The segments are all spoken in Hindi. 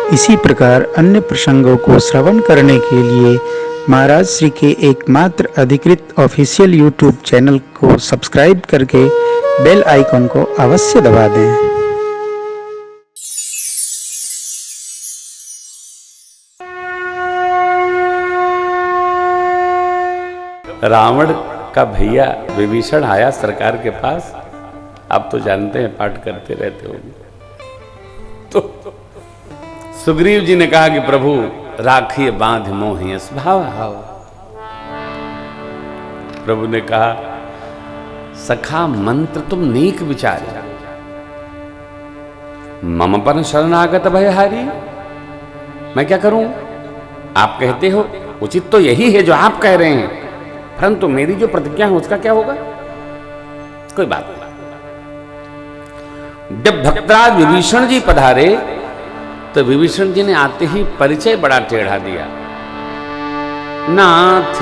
इसी प्रकार अन्य प्रसंगों को श्रवण करने के लिए महाराज श्री के एकमात्र अधिकृत ऑफिशियल यूट्यूब चैनल को सब्सक्राइब करके बेल आइकन को अवश्य दबा दें। रावण का भैया विभीषण आया सरकार के पास। आप तो जानते हैं, पाठ करते रहते होंगे। तो सुग्रीव जी ने कहा कि प्रभु राखिए बांध मोहि स्वभाव। प्रभु ने कहा सखा मंत्र तुम नीक विचार, मम पर शरणागत भयहारी। मैं क्या करूं? आप कहते हो उचित तो यही है जो आप कह रहे हैं, परंतु मेरी जो प्रतिज्ञा है उसका क्या होगा? कोई बात नहीं। जब भक्तराज विभीषण जी पधारे तो विभीषण जी ने आते ही परिचय बड़ा टेढ़ा दिया। नाथ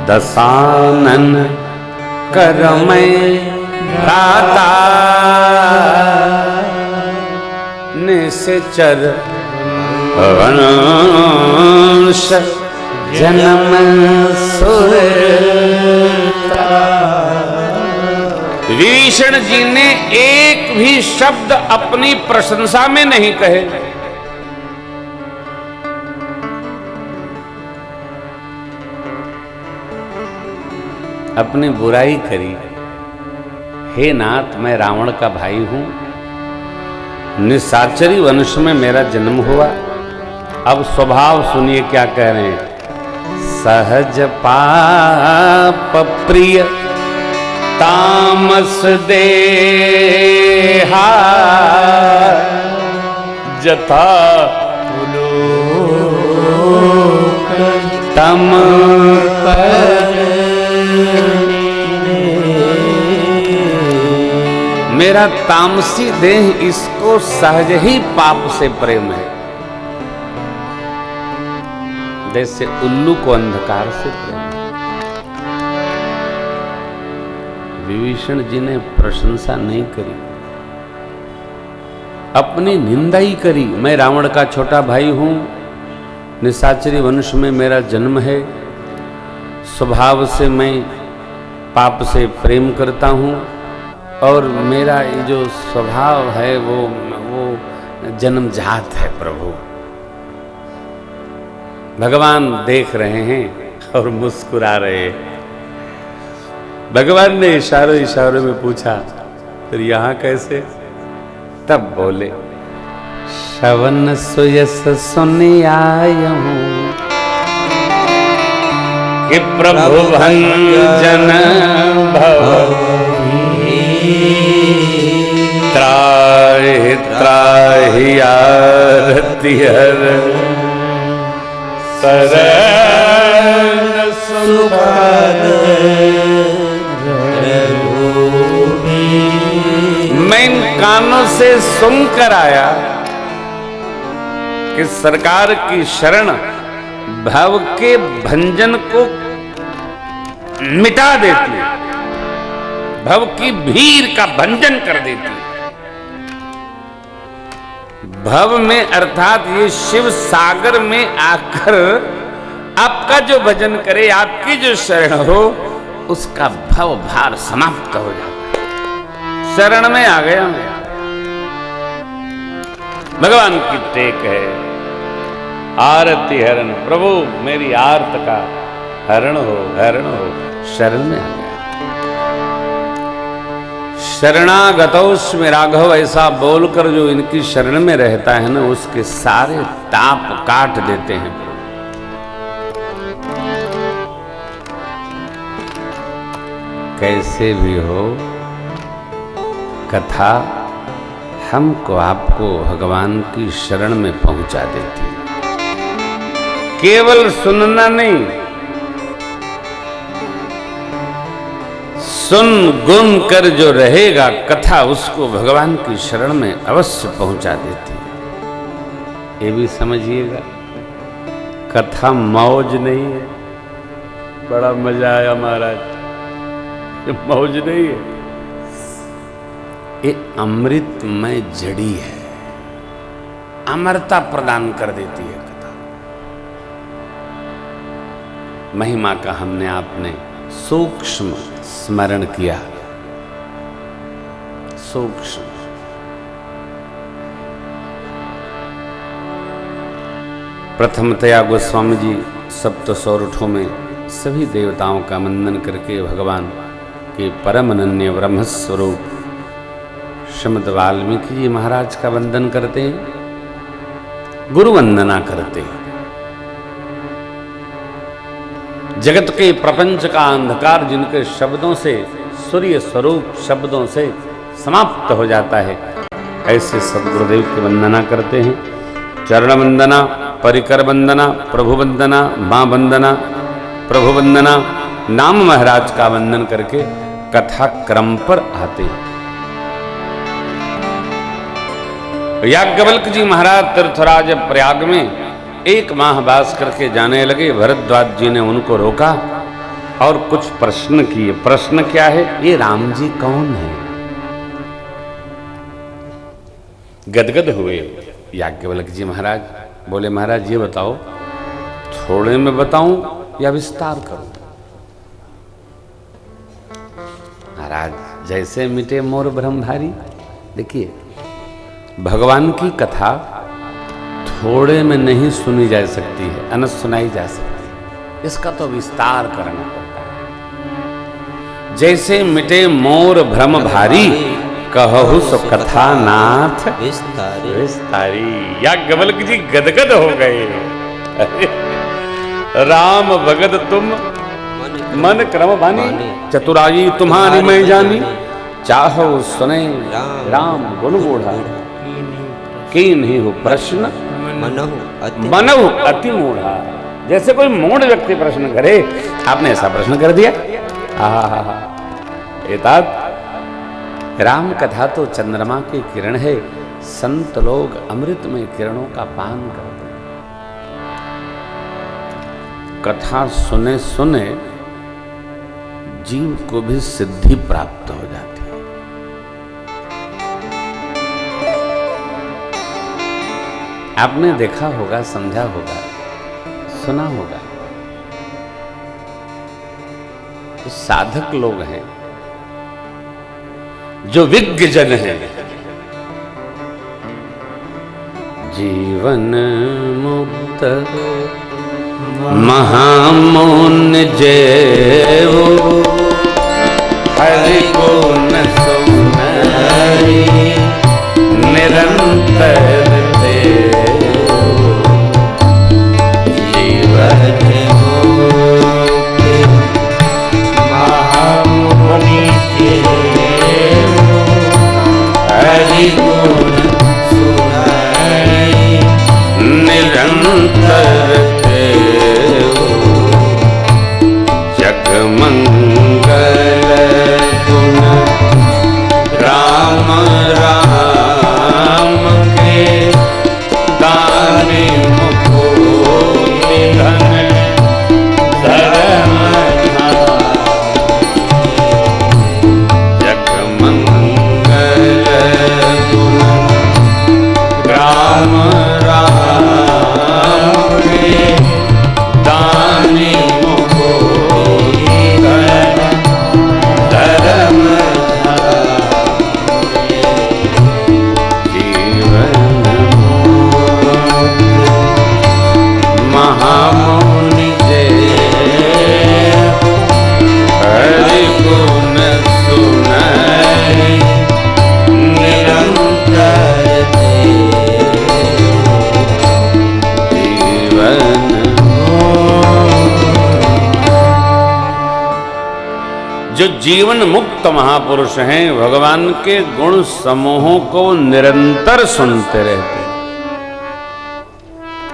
दशानन करमय भ्राता, निश्चर वंश जन्म सुरता। विभीषण जी ने एक भी शब्द अपनी प्रशंसा में नहीं कहे। अपनी बुराई करी। हे नाथ, मैं रावण का भाई हूं, निशाचरी वंश में मेरा जन्म हुआ। अब स्वभाव सुनिए क्या कह रहे हैं। सहज पाप प्रिय तामस देहा, जथा तम मेरा तामसी देह, इसको सहज ही पाप से प्रेम है, जैसे उल्लू को अंधकार से प्रेम। विभीषण जी ने प्रशंसा नहीं करी, अपनी निंदा ही करी। मैं रावण का छोटा भाई हूं, निशाचरी वंश में मेरा जन्म है, स्वभाव से मैं पाप से प्रेम करता हूं, और मेरा ये जो स्वभाव है वो जन्मजात है। प्रभु भगवान देख रहे हैं और मुस्कुरा रहे हैं। भगवान ने इशारों में पूछा, फिर यहां कैसे? तब बोले श्रवण सुयस सुनि आयहूं, कि प्रभु भंजन भव त्राहि त्राहि आरति हर, शरण सुखद। मैं इन कानों से सुनकर आया कि सरकार की शरण भव के भंजन को मिटा देती है, भव की भीड़ का भंजन कर देती है। भव में अर्थात ये शिव सागर में आकर आपका जो भजन करे, आपकी जो शरण हो, उसका भव भार समाप्त हो जाता है। शरण में आ गया मैं, भगवान की टेक है। आरती हरण, प्रभु मेरी आर्त का हरण हो, हरण हो। शरण में आ गया। शरणागतोस्मि राघव, ऐसा बोलकर जो इनकी शरण में रहता है ना, उसके सारे ताप काट देते हैं। कैसे भी हो, कथा हमको आपको भगवान की शरण में पहुंचा देती है। केवल सुनना नहीं, सुन गुन कर जो रहेगा कथा, उसको भगवान की शरण में अवश्य पहुंचा देती है। ये भी समझिएगा, कथा मौज नहीं है। बड़ा मजा आया महाराज, ये मौज नहीं है, ये अमृतमय जड़ी है, अमरता प्रदान कर देती है कथा। महिमा का हमने आपने सूक्ष्म स्मरण किया, सूक्ष्म। प्रथमतया गोस्वामी जी सप्त सौरठों में सभी देवताओं का वंदन करके भगवान के परम अनन्य ब्रह्म स्वरूप श्रीमद् वाल्मीकि जी महाराज का वंदन करते हैं, गुरु वंदना करते हैं। जगत के प्रपंच का अंधकार जिनके शब्दों से, सूर्य स्वरूप शब्दों से समाप्त हो जाता है, ऐसे सदगुरुदेव की वंदना करते हैं। चरण वंदना, परिकर वंदना, प्रभु वंदना, मां वंदना, प्रभु वंदना, नाम महाराज का वंदन करके कथा क्रम पर आते हैं। याज्ञवल्क जी महाराज तीर्थराज प्रयाग में एक माह वास करके जाने लगे। भरद्वाज जी ने उनको रोका और कुछ प्रश्न किए। प्रश्न क्या है? ये राम जी कौन है? गदगद हुए याज्ञवल्क जी महाराज। बोले महाराज ये बताओ, थोड़े में बताऊं या विस्तार करूं? महाराज जैसे मिटे मोर भ्रम भारी। देखिए, भगवान की कथा थोड़े में नहीं सुनी जा सकती है, अनंत सुनाई जा सकती है, इसका तो विस्तार करना पड़ता है। जैसे मिटे मोर भ्रम भारी, कहु सो कथा नाथ विस्तारी। याज्ञवल्क जी गदगद हो गए। राम भगत तुम मन क्रम बानी, चतुराई तुम्हारी मैं जानी, चाहो सुने राम गुण बूढ़ा, कीन्ही हो प्रश्न मनहु अति मूढ़ा। जैसे कोई मूढ़ व्यक्ति प्रश्न करे, आपने ऐसा प्रश्न कर दिया। एतात राम कथा तो चंद्रमा की किरण है, संत लोग अमृत में किरणों का पान करते हैं। कथा सुने सुने जीव को भी सिद्धि प्राप्त हो जाती है। आपने देखा होगा, समझा होगा, सुना होगा, तो साधक लोग हैं जो विज्ञ जन हैं, जीवन मुक्त महामुनि जेवो, हरि गुण सुनाई निरंतर देवो, जीवन मुक्त महामुनि जेवो, हरि गुण सुनाई निरंतर देवो, जगमंगल गुण राम राम के दानी मुकुति धन धर्म जगमंगल गुण राम राम के दानी मुकुति धन धर्म महामुनि जेव, हरि गुण सुनाई निरंतर देवो, जीवन जो जीवन मुक्त महापुरुष हैं, भगवान के गुण समूहों को निरंतर सुनते रहते हैं,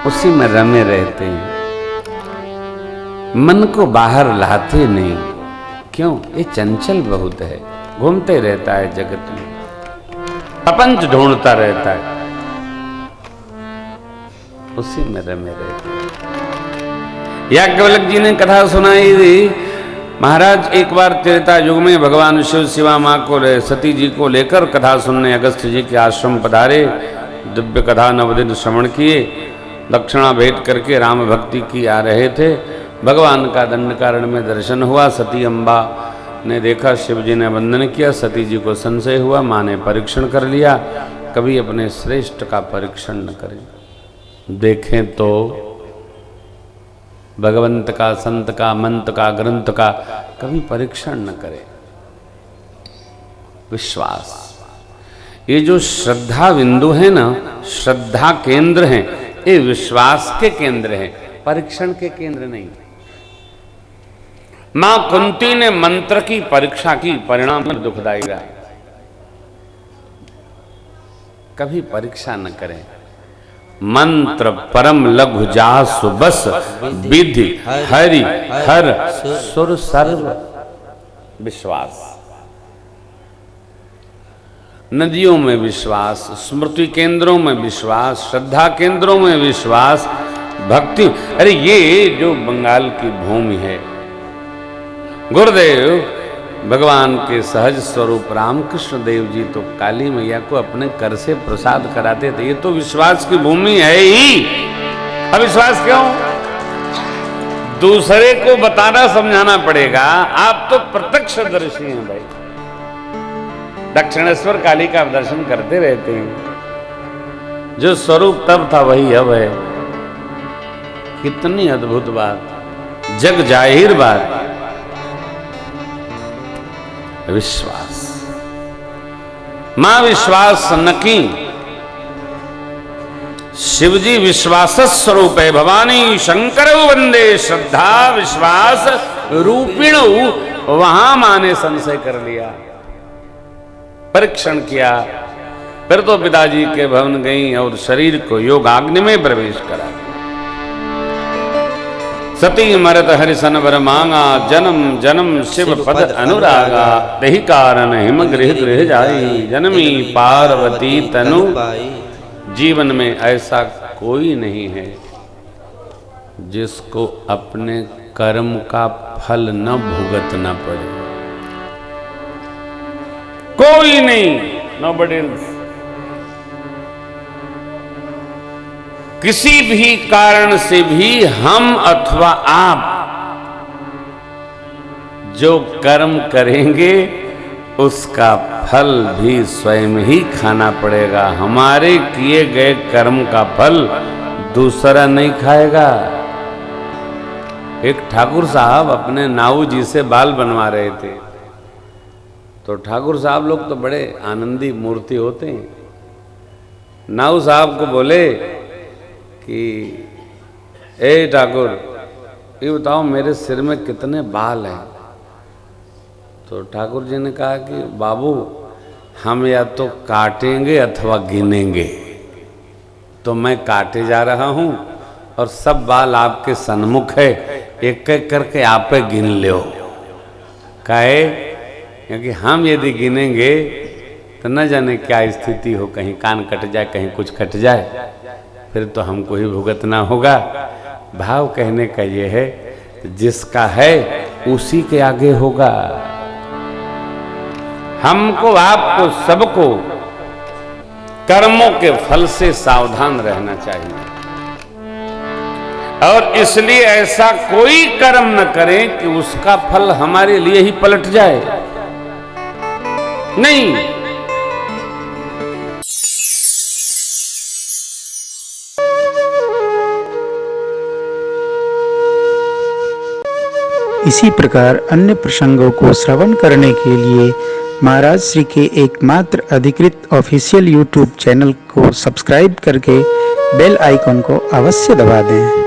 उसी में रमे रहते हैं, मन को बाहर लाते नहीं। क्यों? ये चंचल बहुत है, घूमते रहता है जगत में, प्रपंच ढूंढता रहता है, उसी में रमे रहते हैं। याज्ञवल्क जी ने कथा सुनाई थी। महाराज एक बार त्रेता युग में भगवान शिव शिवा माँ को, सती जी को लेकर कथा सुनने अगस्त्य जी के आश्रम पधारे। दिव्य कथा 9 दिन श्रवण किए, दक्षिणा भेंट करके राम भक्ति की आ रहे थे। भगवान का दंडकारण्य में दर्शन हुआ। सती अम्बा ने देखा, शिव जी ने वंदन किया। सती जी को संशय हुआ, माँ ने परीक्षण कर लिया। कभी अपने श्रेष्ठ का परीक्षण न करें, देखें तो भगवंत का, संत का, मंत्र का, ग्रंथ का कभी परीक्षण न करें। विश्वास, ये जो श्रद्धा बिंदु है ना, श्रद्धा केंद्र हैं, ये विश्वास के केंद्र हैं, परीक्षण के केंद्र नहीं। मां कुंती ने मंत्र की परीक्षा की, परिणाम दुखदायी रहा। कभी परीक्षा न करें। मंत्र परम लघु जासु बस, विधि हरि हर सुर सर्व। विश्वास, नदियों में विश्वास, स्मृति केंद्रों में विश्वास, श्रद्धा केंद्रों में विश्वास, भक्ति। अरे ये जो बंगाल की भूमि है, गुरुदेव भगवान के सहज स्वरूप रामकृष्ण देव जी तो काली मैया को अपने कर से प्रसाद कराते थे। ये तो विश्वास की भूमि है ही। अविश्वास क्यों? दूसरे को बताना समझाना पड़ेगा। आप तो प्रत्यक्षदर्शी हैं भाई। दक्षिणेश्वर काली का दर्शन करते रहते हैं। जो स्वरूप तब था वही अब है। कितनी अद्भुत बात, जग जाहिर बात। विश्वास, मां विश्वास न की। शिवजी विश्वास स्वरूप है। भवानी शंकर वंदे श्रद्धा विश्वास रूपिण। वहां मां ने संशय कर लिया, परीक्षण किया। फिर तो पिताजी के भवन गई और शरीर को योगाग्नि में प्रवेश करा। सती मरत हरिसन वर मांगा, जन्म जन्म शिव पद अनुरागा। दही कारण हिम गृह गृह जाई, जन्मी पार्वती तनु। जीवन में ऐसा कोई नहीं है जिसको अपने कर्म का फल न भुगतना पड़े। कोई नहीं, नोबडी एल्स। किसी भी कारण से भी हम अथवा आप जो कर्म करेंगे उसका फल भी स्वयं ही खाना पड़ेगा। हमारे किए गए कर्म का फल दूसरा नहीं खाएगा। एक ठाकुर साहब अपने नाऊ जी से बाल बनवा रहे थे, तो ठाकुर साहब लोग तो बड़े आनंदी मूर्ति होते हैं। नाऊ साहब को बोले कि ए ठाकुर, ये बताओ मेरे सिर में कितने बाल हैं? तो ठाकुर जी ने कहा कि बाबू, हम या तो काटेंगे अथवा गिनेंगे। तो मैं काटे जा रहा हूं और सब बाल आपके सन्मुख है, एक एक करके आप पे गिन लो। काहे? क्योंकि हम यदि गिनेंगे तो न जाने क्या स्थिति हो, कहीं कान कट जाए, कहीं कुछ कट जाए, फिर तो हमको ही भुगतना होगा। भाव कहने का ये है, जिसका है उसी के आगे होगा। हमको, आपको, सबको कर्मों के फल से सावधान रहना चाहिए। और इसलिए ऐसा कोई कर्म न करें कि उसका फल हमारे लिए ही पलट जाए। नहीं, इसी प्रकार अन्य प्रसंगों को श्रवण करने के लिए महाराज श्री के एकमात्र अधिकृत ऑफिशियल यूट्यूब चैनल को सब्सक्राइब करके बेल आइकन को अवश्य दबा दें।